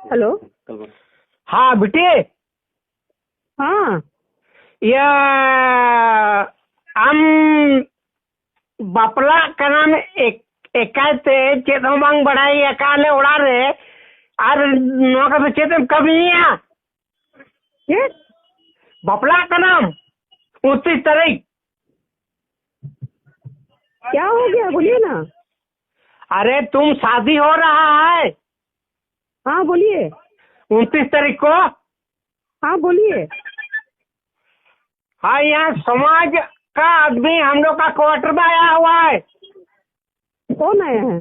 Hello. हाँ बेटे, हाँ या आम बापला कनाम एकाते चेत हूँ बांग बढ़ाई एकाले उड़ा रे और नौका तो चेत कभी नहीं आ ये बापला कनाम 29 तारीख। क्या हो गया, बोलिए ना। अरे तुम शादी हो रहा है हाँ बोलिए। 29 तारीख को। हाँ बोलिए। हाँ, यहाँ समाज का आदमी हम लोग का क्वार्टर में आया हुआ है। कौन आया है?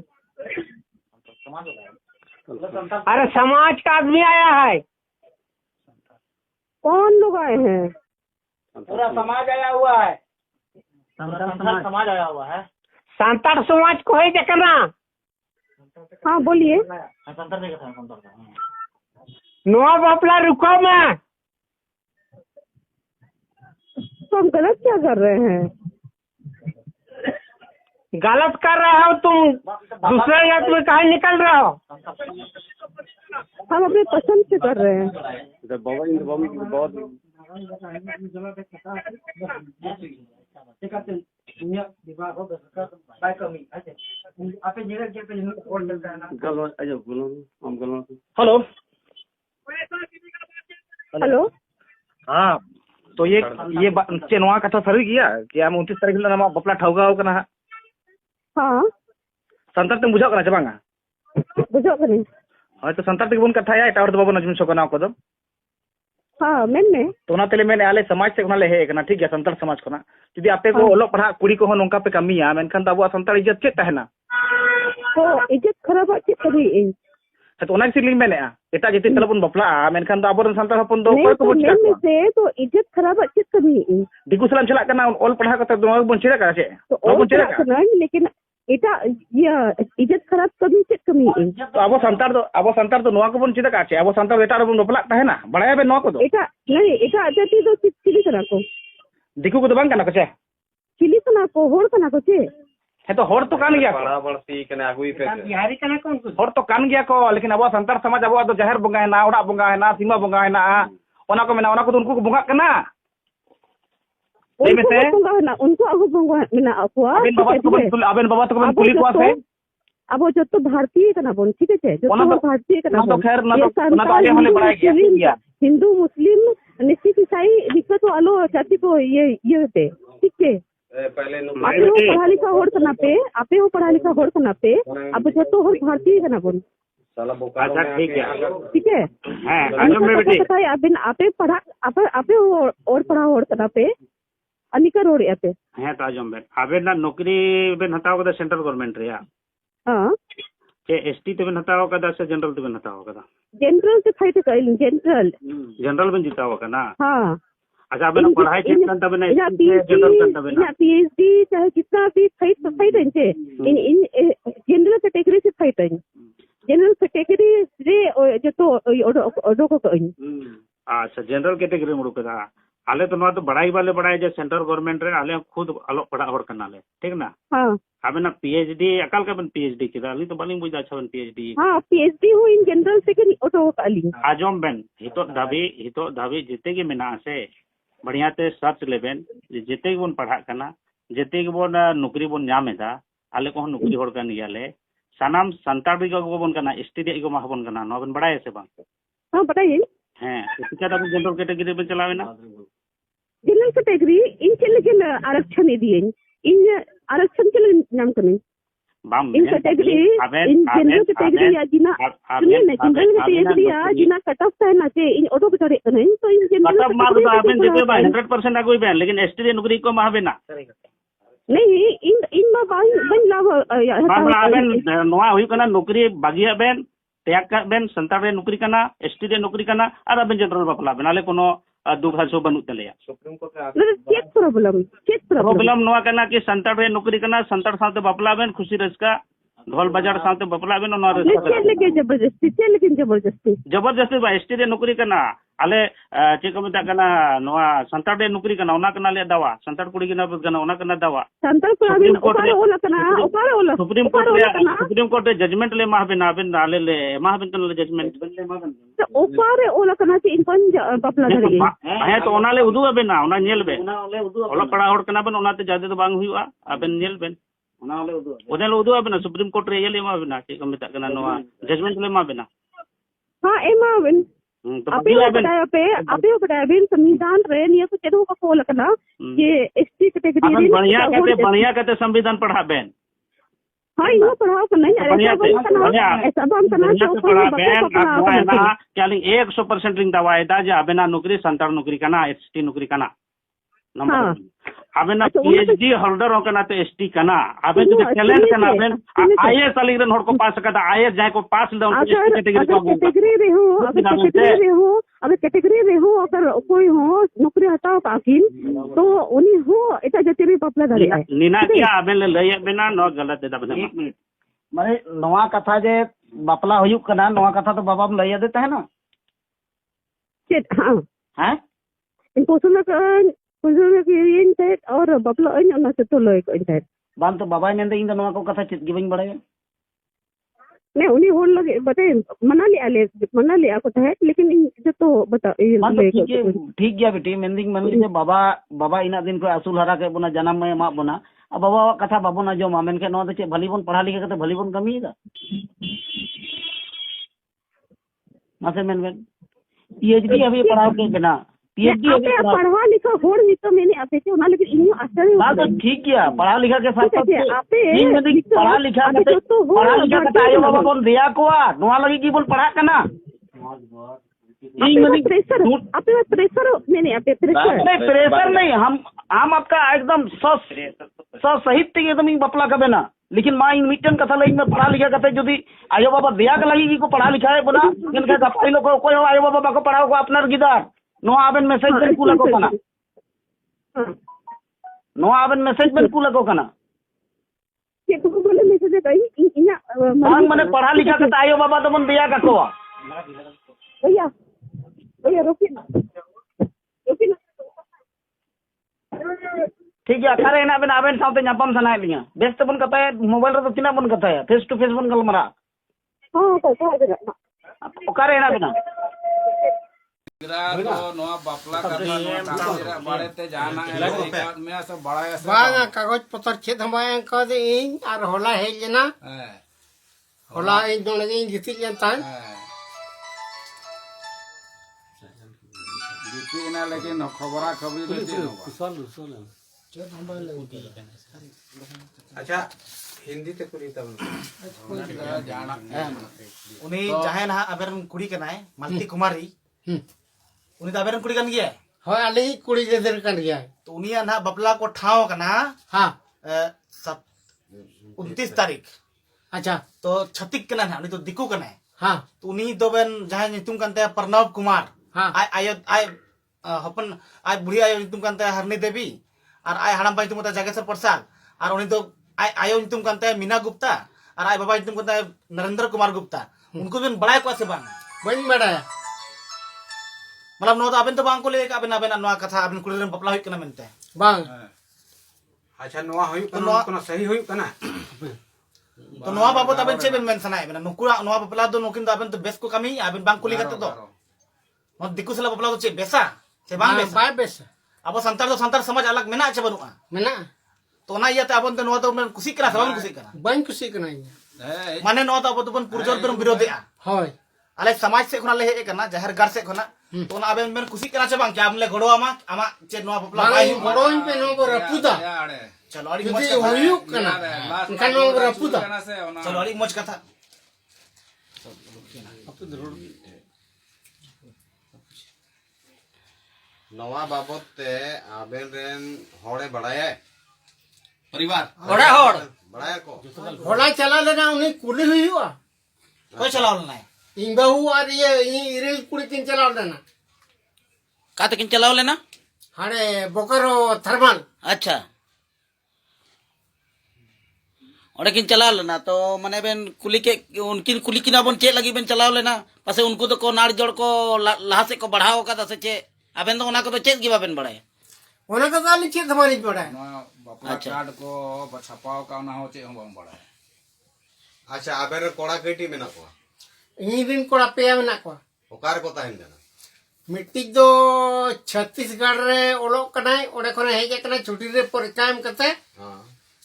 अरे समाज का आदमी आया है। कौन लोग आए हैं? पूरा समाज आया हुआ है। समाज आया हुआ है। संतर समाज को है देखना। हाँ बोलिए। नुआ बापला रुको में तो हम गलत क्या कर रहे हैं? गलत कर रहे हो तुम। दूसरे जात में कहीं निकल रहे हो। हम अपने पसंद से कर रहे हैं। हेलो। हेलो। हाँ, तो ये चेनवा कथा सरी किया कि हम 29 तारीख nama bapla ठौगा कना। हाँ संतार तुम बुझाओ कना चबांगा। बुझो करें। हाँ, तो संतार तक कथा टावर तो बाबन अजम शोकना को दो। हाँ मैंने तो ना तेले मैंने आले समाज से कोना ले हे कना। ठीक है, संतार समाज कोना जुदी आपे को ओलो पढ़ा कुड़ी को नोंका पे कमिया मेनखान दाबो संतार इज्जत चेत तहना। तो इज्जत खराब चेक करी। तो ओना सिलिंग मैंने एटा जति तलबन बपला मेनखान दा आबोरन संतार हपन दो कोई को तो बुझा मैंने से तो इज्जत खराब चेक करी। दिकु सलाम चला कना ओल पढ़ा कता दो बन चिरा का छे तो बन और चिरा का। लेकिन एटा ये इज्जत खराब कभी चेक कमी। तो अब संतार तो नोआ को बन चिरा का छे। अब संतार एटा रे बन बपला तहना बड़ाया बे नोआ को दो एटा नहीं एटा जाति तो चिली कना को दिकु को दो बांग कना को छे चिली कना को होड़ कना को छे। है तो होड़ तो कान गया बड़ा बड़ती कने आगुई पे बिहारी कना कौन कुछ होड़ तो कान गया को। लेकिन अब संतार समाज अब तो जहर बंगा है ना, ओड़ा बंगा है ना, सीमा बंगा है ना, ओना को मेना ओना को तो उनको को बंगा कना। उनको अगु बंगा मेना अकुआ अबेन बाबा तो बन अबेन बाबा तो बन कुली को से अब जो तो भारतीय कना बोल। ठीक है, जो तो भारतीय कना तो खैर ना तो आगे हमने बढ़ाया गया। हिंदू मुस्लिम निश्चित ईसाई दिक्कत तो आलो जाति को ये होते। ठीक है, पहले आपे वो पढ़ा लिखा होड़ कना पे आपे वो पढ़ा लिखा होड़ कना पे अब जो तो होड़ भारतीय कना बोल। साला बोकारो में ठीक है, ठीक है। हां आजम में बेटी पता है अबिन आपे पढ़ा आपे और पढ़ा होड़ कना पे अनिका रोड याते। हां तो आजम बेन आबेन ना नौकरी बेन हताव कदा सेंट्रल गवर्नमेंट रे। हां के एसटी ते बेन हताव कदा से जनरल ते बेन हताव कदा। जनरल से फाइट कइल जनरल बेन जिताव कना। हां अच्छा बेन पढ़ाई चेक करता बेन जनरल करता बेन पीएचडी चाहे कितना भी फाइट है इन जनरल कैटेगरी से फाइट है। जनरल कैटेगरी रे जो तो ओडो को अच्छा जनरल कैटेगरी मुड़ कदा। आले तो तो बड़ाई वाले बड़ाई जे सेंट्रल गवर्नमेंट रे आले खुद अलो पढ़ा होड़ कना ले। ठीक ना। हां आबेन पीएचडी अकाल का बेन पीएचडी किदा अली तो बालिंग बुझा छबन पीएचडी। हां पीएचडी हु इन जनरल से के ओटो काली आजम बेन हितो धाबी जिते के मेना से बढ़िया ते सर्च लेबेन जिते के बन पढ़ा कना जिते के बन नौकरी बन नामेदा आले को नौकरी होड़ कन गियाले सानाम संताड़ी को बन कना एसटी रे को मा बन कना नो बन बड़ाय से बा। हां बताइए। हां तो क्या तब जनरल कैटेगरी पे चलावेना जनरल कैटेगरी इन के लेकिन आरक्षण दिए इन आरक्षण के नाम कने बाम इन कैटेगरी इन जनरल कैटेगरी या जिना सुनिए ना जनरल कैटेगरी या जिना कट ऑफ है ना से इन ऑटो पे चढ़े कने तो इन जनरल कट ऑफ मार तो आबेन देते बा 100% आगुई बेन लेकिन एसटी रे नौकरी को माहबेना नहीं इन मा बन लाभ आबेन नोआ हुई कना नौकरी बागिया बेन त्याग का बेन संताड़ रे नौकरी कना एसटी रे नौकरी कना और आबेन जनरल बापला बेन आले कोनो दुख हासो बनू तलेया सुप्रीम कोर्ट में चेक प्रॉब्लम नोआ कना कि संताड़ रे नौकरी कना संताड़ साथे बापला बेन खुशी रस्का ढोल बाजार साथे बापला बेन ओना लेकिन जबरदस्ती बा एसटी रे नौकरी कना आले चेक को मेता कना नोआ संतार दे नुकरी कना ओना कना ले दावा संतार कुड़ी कना ओना कना दावा संताल को अभी ओपारे ओला कना ओपारे ओला सुप्रीम कोर्ट रे जजमेंट ले माहबेन आबेन आले ले माहबेन कना जजमेंट तो ओपारे ओला कना से इनकन बापला धरी है तो ओना ले उदु आबेन ना ओना नेल बे ओला पड़ा होड़ कना बन ओना ते जादे तो बांग हुआ आबेन नेल बेन ओना ले उदु आबेन सुप्रीम कोर्ट रे ये ले माहबेन चेक को मेता कना नोआ जजमेंट ले माहबेन हां एमा बेन तो अभी बताया बिन संविधान रे निया को चेदो का कोल कना ये एसटी कैटेगरी बढ़िया कहते संविधान पढ़ा बेन हां इनो पढ़ाओ कर नहीं अरे ऐसा हम करना तो क्या 100% रिंग दवाएदा जे आबेना नौकरी संतार नौकरी कना एसटी नौकरी कना नंबर आबेना पीएचडी होल्डर होकना तो एसटी कना आबेन जो टैलेंट कना बेन आईएएस वाली रन होड़ को पास कदा आईएएस जाय को पास ले कैटेगरी रे हो अगर कैटेगरी रे हो अगर कोई हो नौकरी हटाओ पाकिन तो उनी हो एटा जति रे पपला धरी है निना क्या आबेन ले लय बेना न गलत देदा बना माने नवा कथा जे बापला हुयुक कना नवा कथा तो बाबाम लय देता है ना चेत हां हैं इनको सुना के इन थे और बापला इन ना से तो लय को इन थे बान तो बाबा ने इन नवा को कथा चित गिबኝ बड़े नहीं उन्हीं होड़ लगे बताए मना लिया को है लेकिन जो तो बता ठीक गया बेटी मेंदिंग मंदिर से बाबा इना दिन को असूल हरा के बना जन्म में मा बना अब बाबा कथा बाबू ना जो मामेन के नो चे भली बन पढ़ा लिखा के भली बन कमी दा मासे मेन पीएचडी अभी पढ़ाओ के बिना पीएचडी अभी पढ़वा लिखा होड़ नहीं तो मैंने आपे से उना लेकिन इन आश्चर्य बात तो ठीक गया पढ़ा लिखा के साथ आपे पढ़ा लिखा के आयो बाबा बोल दिया को नोआ लगी की बोल पढ़ा कना प्रेशर आपे प्रेशर मैंने आपे प्रेशर नहीं हम आपका एकदम साहित्य एकदम बपला कबे ना लेकिन माँ इन मिटन कथा लगी में पढ़ा लिखा करते जो आयो बाबा दिया के लगी को पढ़ा लिखा है बना इनके गप्पा लोग कोई आयो बाबा को पढ़ाओ को अपना गिदार नो आबेन मैसेज बन कुला को कना नो आबेन मैसेज बन कुला को कना के को बोले मैसेज कई इना माने पढ़ा लिखा करते आयो बाबा तो बन दिया का को भैया रुकिए ना ठीक है अखारे ना बेन आबेन साथे न्यापम सनाय लिया बेस्ट बन कथा है मोबाइल रे तो तिना बन कथा है फेस टू फेस बन गलमरा हां तो अखारे ना बेना कागज पत्र चेत हमारे कदे इन और होला हेजना होला इन दोने इन गिति जनता गिति ना लेकिन खबरा खबरी अच्छा हिंदी ते कुड़ी तब उन्हीं जहां ना अबेरन कुड़ी कना है मालती कुमारी उन्हीं अबेरन कुड़ी कन गया हां अली कुड़ी के दर कन गया तो उन्हीं ना बपला को ठाव कना हां 29 तारीख अच्छा तो छतिक कना है उन्हीं तो दिकू कना है हां तो उन्हीं दो बेन जहां नितुम कंते प्रणव कुमार हां आय हपन आय बुढ़ी आय नितुम कंते हरनी देवी और आय हड़म बाई तुम जागेश्वर प्रसाद और उन्हीं तो आयो नितुम कंते मीना गुप्ता और आय बाबा नितुम कंते नरेंद्र कुमार गुप्ता उनको भी बड़ाई को से बांग बन बड़ाया मतलब नो तो अबेन तो बांग को ले अबेन अबेन नवा कथा अबेन कुड़ी रे बपला होई कना मेनते बांग अच्छा नवा होई कना सही होई कना तो नवा बाबू अबेन छे बेन मेंसनाय बेन नुकुरा नवा बपला दो नोकिन अबेन तो बेस को कमी अबेन बांग कुली करते तो और दिकु सला बपला तो छे बेसा से बांग बेसा बाय बेसा अब संतार समाज अलग मेना छे बनुआ मेना तो ना इयाते अबन तो नवा तो मन खुशी करा सबन खुशी करा बन खुशी कना माने नवा तो अब तो बन पुरजोर बेन विरोधिया होय अले समाज से खना ले हे कना जहर घर से खना तो ना अबेन बेन खुशी करा छे बांग क्या हमले गड़ो आमा चे नवा बपला बाई गड़ो इन पे नो रपुदा चलो अड़ी मच होयु कना कनो रपुदा चलो अड़ी मच कथा नवा बाबत ते आबेन रेन होड़े बढ़ाया परिवार होड़ा होड़ बढ़ाया को होड़ा चला लेना उन्हें कुली हुई हुआ कोई चलाओ ना इन बहु और ये इरेल कुड़ी किन चला लेना का किन चलाओ लेना हाने बोकरो थर्मल अच्छा ओडे किन चलाव लेना तो माने बेन कुली के उनकिन कुली किना बन चेक लगी बेन चलाव लेना पासे उनको तो को नाड़ जोड़ को लाहा से को बढ़ाव का से चे आबेन तो उना को तो चेक गी बाबेन बड़ाय ओना का दाली चेक हमारी पड़ा बापला कार्ड को छापाव का ना हो चे हम बम बड़ा अच्छा आबेर कोड़ा केटी मेना को इन दिन कोड़ा पेया मेना को ओकार को ताहिन देना मिट्टी दो छत्तीसगढ़ रे ओलोक कनाय ओडे कोने हेजे कना छुट्टी रे परीक्षा एम कते हां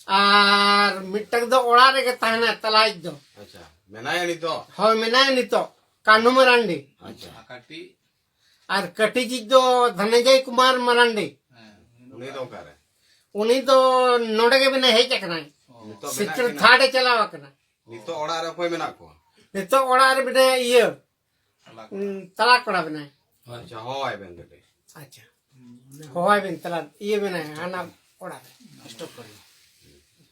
आर मिट्टक दो ओड़ा रे के ताहना तलाइ दो अच्छा मेनाय नि तो होय मेनाय नितो कानू मरांडी अच्छा काटी आर कटी जी दो धनंजय कुमार मरांडी उनी तो करे उनी तो नोडे के बिना हेजे कनाय नितो सिस्टर थाड़े चलावा कना नितो ओड़ा रे कोई मेना को नितो ओड़ा रे बिना ये तलाक कोड़ा बिना अच्छा होय बेन दे अच्छा होय बिन तलाक ये बिना आना ओड़ा रे स्टॉप करी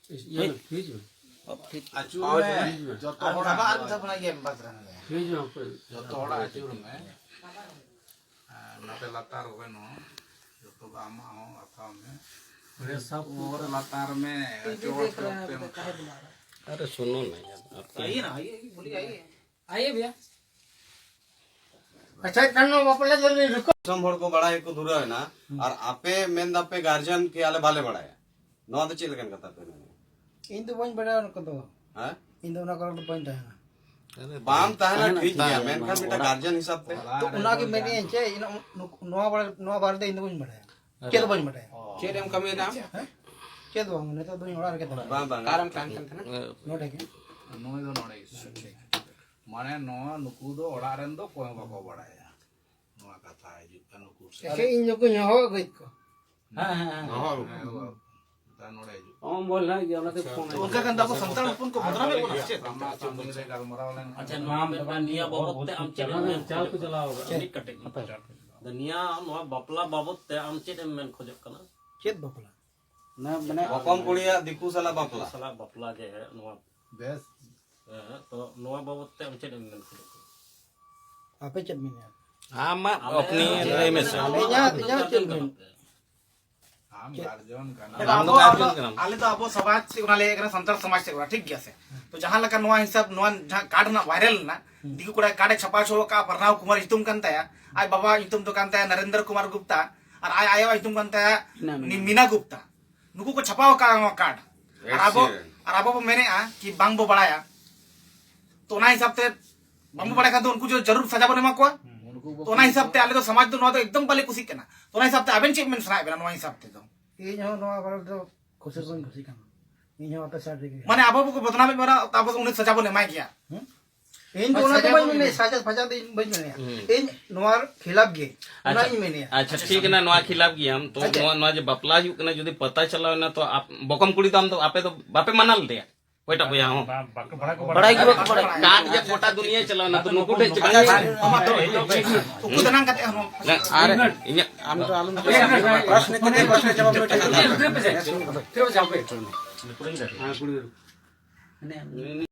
आचू में जतो होड़ा आर कुछ बना ये बात रहने जतो होड़ा आचू में नते लातार होवे नो जतो गामा हो अथा में रे सब और लातार में आचू पे अरे सुनो ना आइए ना आइए बोलिए आइए भैया अच्छा कन्नो बापले जल्दी रुको सम हड़ को बड़ा को दूर है ना और आपे मेन दापे गार्जियन के आले भाले बड़ाया नो तो चेल कन कथा पे इन तो बन बड़ा उनको तो हैं इन दोनों का तो पॉइंट है बाम ताहना ठीक गया मेन खान बेटा गार्जियन हिसाब पे तो उना के मैंने चे इन नोआ बार दे इन बन बड़ा के तो बन बड़ा चेरम कमी ना के तो ने तो दुई ओड़ा के तो बाम बाम कारम प्लान करते ना नोट है नोय दो नोड़े माने नो नुकु दो ओड़ा रेन दो कोय बाको बड़ाया नोआ कथा है जितना नुकु से के इन जो को हो गई को हां हां हां ता नोड़े जो हम बोल ना कि हमने फोन उनका कंदा को संतान अपन को बदला में बोला छे हम चंदन से गलमराव लेन अच्छा नोआ में निया बाबत ते आम चेक चाल को चलाओ नि कटे दुनिया नोआ बपला बाबत ते आम चेक मेन खोजक कना चेत बपला ना बने बकम कुड़िया दिकू साला बापला साला बपला जे है नोआ बेस तो नोआ बाबत ते आम चेक मेन खोजक आपे चेत में हम अपनी नहीं में से या चेत में हम गार्जियन का आले तो अबो समाज से उना ले एक संतर समाज से ठीक गया से तो जहां लका नोआ हिसाब नोआ जहां कार्ड ना वायरल ना दिकु कोड़ा कार्ड छपा छोड़ो का परनाव कुमार इतुम कांता है आय बाबा इतुम तो कांता है नरेंद्र कुमार गुप्ता और आय आयो इतुम कांता है मीना गुप्ता नुकु को छपाओ का कार्ड और अबो मैंने कि बांग बो बड़ाया तो ना हिसाब से बांग बो बड़ा का तो उनको जो जरूर सजा बने माको तो ना हिसाब से आले तो समाज तो नोआ तो एकदम पले खुशी केना तो ना हिसाब से अबेन चेक में सुनाय बेना नोआ हिसाब से तो इन हो नोआ बार तो खुशी का इन हो आपे साथ देखे माने आबो को बदनामी बना ताबो उन्हें सजा बने माय किया इन दोनों को मैंने सजा फजा दे बन ने इन नोआर खिलाफ गे ना इन मैंने अच्छा ठीक है ना नोआ खिलाफ गया हम तो नोआ जो बपला ju कना जदी पता चला ना तो आप बकम कुड़ी तो हम तो आपे तो बापे मानल दे ओटा भैया हो बड़ाई की काट जे गोटा दुनिया चलाओ ना तो नुकु दे तो कुदना करते हम अरे इने हम तो आलम प्रश्न करने प्रश्न जवाब में